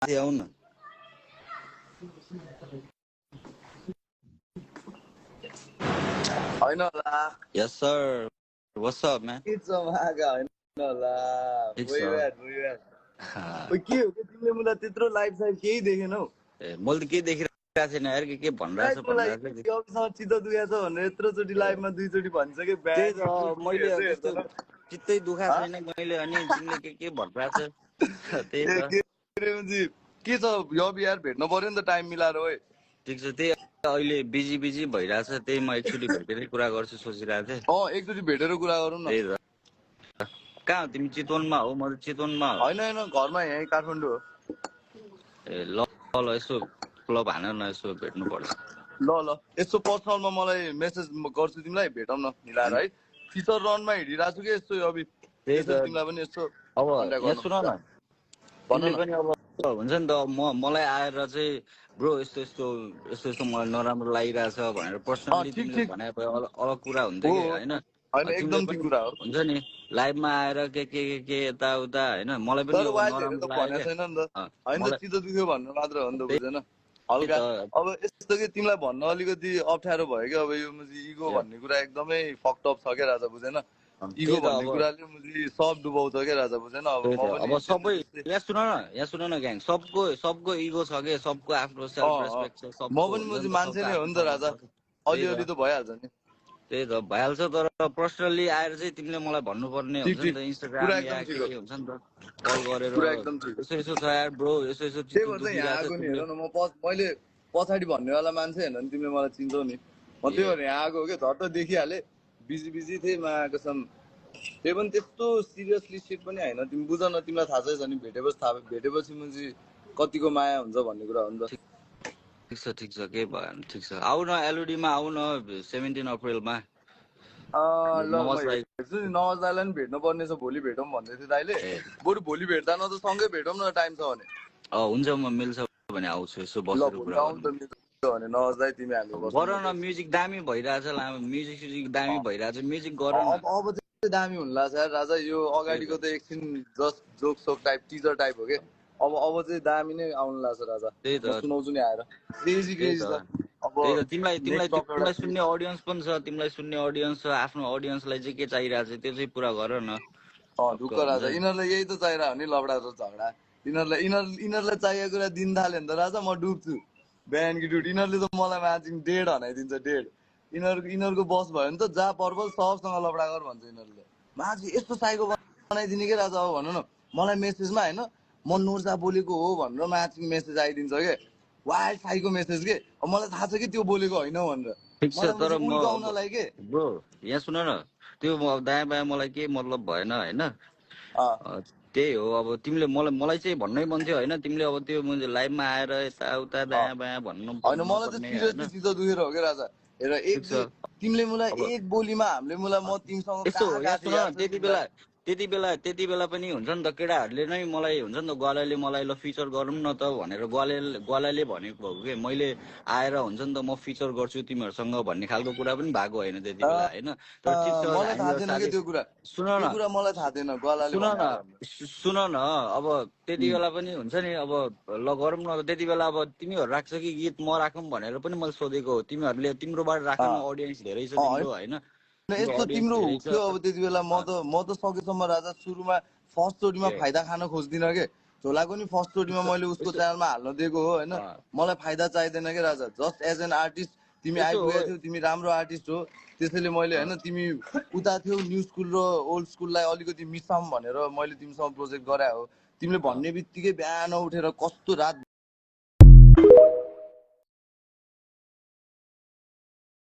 माथि आउन हैन होला यस सर व्हाट्स अप म्यान के छ मागा हैन होला ठिक छ के हो के तिमीले मलाई त्यत्रो लाइभ साइभ केही देखेनौ ए मैले त केही देखिरहेको छैन यार के भनिरहेछ चित्त दुखेको छ भनेर यत्रोचोटि लाइभमा दुईचोटि भनिसके त्यही त मैले त्यस्तो चित्तै दुखा छैन मैले अनि तिमीले के भनिरहेछ त्यही त के छ यो यार भेट्न पर्यो नि त टाइम मिलाएर ओइ ठिक छ त्यही अहिले बिजी भइरहेछ त्यही म एकचोटि भेटेरै कुरा गर्छु सोचिरहेको थिएँ एकचोटि भेटेर कुरा गरौँ न त्यही त कहाँ हो तिमी चितवनमा हो म त चितवनमा हो हैन घरमा यहीँ काठमाडौँ हो ए ल ल यसो क्लब हान न यसो भेट्नु पर्छ ल यसो पर्सनलमा मलाई मेसेज गर्छु तिमीलाई भेटौँ न मिलाएर है फिचर रनमा हिँडिरहेको छु कि यस्तो अभि त्यही त तिमीलाई पनि यस्तो अब यहाँ सुन न तिमीले पनि अब हुन्छ नि त मलाई आएर चाहिँ ब्रो यस्तो मलाई नराम्रो लागिरहेछ भनेर पर्सनली तिमीले भने अलग कुरा हुन्थ्यो कि होइन एकदम ठिक कुरा हो हुन्छ नि लाइभमा आएर के यताउता होइन मलाई पनि नराम्रो लाग्यो चित्त दुख्यो भन्नु मात्र हो नि त बुझेन हल्का अब यस्तो कि तिमीलाई भन्न अलिकति अप्ठ्यारो भयो कि अब यो इगो भन्ने कुरा एकदमै फकटप छ क्या राजा बुझेन इगो भन्ने कुराले मुझे सब डुबाउँछ क्या राजा बुझेन अब सबै यहाँ सुन न ग्याङ सबको इगो छ के सबको आफ्नो सेल्फ रेस्पेक्ट छ म पनि मुझे मान्छे नै हो नि त राजा अलिअलि त भइहाल्छ नि त्यही त भइहाल्छ तर पर्सनली आएर चाहिँ तिमीले मलाई भन्नुपर्ने हुन्छ नि त इन्स्टाग्राम या के हुन्छ नि त कल गरेर यसो छ यार ब्रो यसो मैले पछाडि भन्नेवाला मान्छे होइन नि तिमीले मलाई चिन्छौ नि म त्यही भएर यहाँ आएको हो कि झट्ट देखिहालेँ बिजी थिएँ मा कसम त्यही पनि त्यस्तो सिरियसली सिट पनि होइन तिमी बुझ न तिमीलाई थाहा छैछ नि भेटेपछि मुझे कतिको माया हुन्छ भन्ने कुरा हो नि त ठिक छ के भयो ठिक छ आऊ न एलओडीमा आऊ न 17 अप्रिलमा नवाज दाइलाई पनि भेट्नु पर्ने छ भोलि भेटौँ भन्दै थियो दाइले बरु भोलि भेट्दा न त सँगै भेटौँ न टाइम छ भने हुन्छ म मिल्छ भने आउँछु यसो बसेर कुरा भने नवाज दाइ तिमी हामी गर न म्युजिक दामी भइरहेछ म्युजिक दामी भइरहेछ म्युजिक गर न अब चाहिँ दामी हुन लाग्छ यार राजा यो अगाडिको त एकछिन जस्ट जोक सोक टाइप टिजर टाइप हो के अब चाहिँ दामी नै आउनु लाग्छ राजा त्यही त सुनाउँछु नि आएर क्रेजी छ अब तिमीलाई सुन्ने अडियन्स पनि छ तिमीलाई सुन्ने अडियन्स छ आफ्नो अडियन्सलाई चाहिँ के चाहिरहेछ त्यो चाहिँ पुरा गर न ढुक्क राजा यिनीहरूलाई यही त चाहिरहेको हो नि लबडा र झगडा यिनीहरूलाई चाहिएको कुरा दिन थाल्यो भने त राजा म डुब्छु बिहान कि डुट यिनीहरूले त मलाई म्याचिङ डेढ हनाइदिन्छ डेढ यिनीहरूको बस भयो भने त जा पर्पल सबसँग लबडा गर भन्छ यिनीहरूले माथि यस्तो साइको बनाइदिने कि राजा हो भन न मलाई मेसेजमा होइन म नोर्जा बोलेको हो भनेर म्याचिङ मेसेज आइदिन्छ के वाइल्ड साइको मेसेज के मलाई थाहा छ कि त्यो बोलेको होइन भनेर तर उल्काउनलाई के ब्रो यहाँ सुन न त्यो दायाँ बायाँ मलाई के मतलब भएन होइन त्यही हो अब तिमीले मलाई चाहिँ भन्नै मन थियो होइन तिमीले अब त्यो लाइभमा आएर यताउता दायाँ बायाँ भन्नु होइन मलाई त सिरियसली चित्त दुखेर हो क्या राजा हेर तिमीले मलाई एक बोलीमा हामीले मलाई म तिमीसँग त्यति बेला पनि हुन्छ नि त केटाहरूले नै मलाई हुन्छ नि त ग्वालाले मलाई ल फिचर गरौँ न त भनेर ग्वालाले भनेको हो कि मैले आएर हुन्छ नि त म फिचर गर्छु तिमीहरूसँग भन्ने खालको कुरा पनि भएको होइन त्यति बेला होइन सुन न अब त्यति बेला पनि हुन्छ नि अब ल गरौँ न त्यति बेला अब तिमीहरू राख्छ कि गीत म राखौँ भनेर पनि मैले सोधेको हो तिमीहरूले तिम्रोबाट राख्नु अडियन्स धेरै छ तिम्रो होइन यस्तो तिम्रो थियो अब त्यति बेला म त सकेसम्म राजा सुरुमा फर्स्ट चोटिमा फाइदा खान खोज्दिनँ के झोलाको नि फर्स्ट चोटिमा मैले उसको च्यानलमा हाल्न दिएको हो होइन मलाई फाइदा चाहिँदैन कि राजा जस्ट एज एन आर्टिस्ट तिमी आइपुगेको थियौ तिमी राम्रो आर्टिस्ट हो त्यसैले मैले होइन तिमी उता थियौ न्यू स्कुल र ओल्ड स्कुललाई अलिकति मिसाउँ भनेर मैले तिमीसँग प्रोजेक्ट गराए हो तिमीले भन्ने बित्तिकै बिहान उठेर कस्तो रात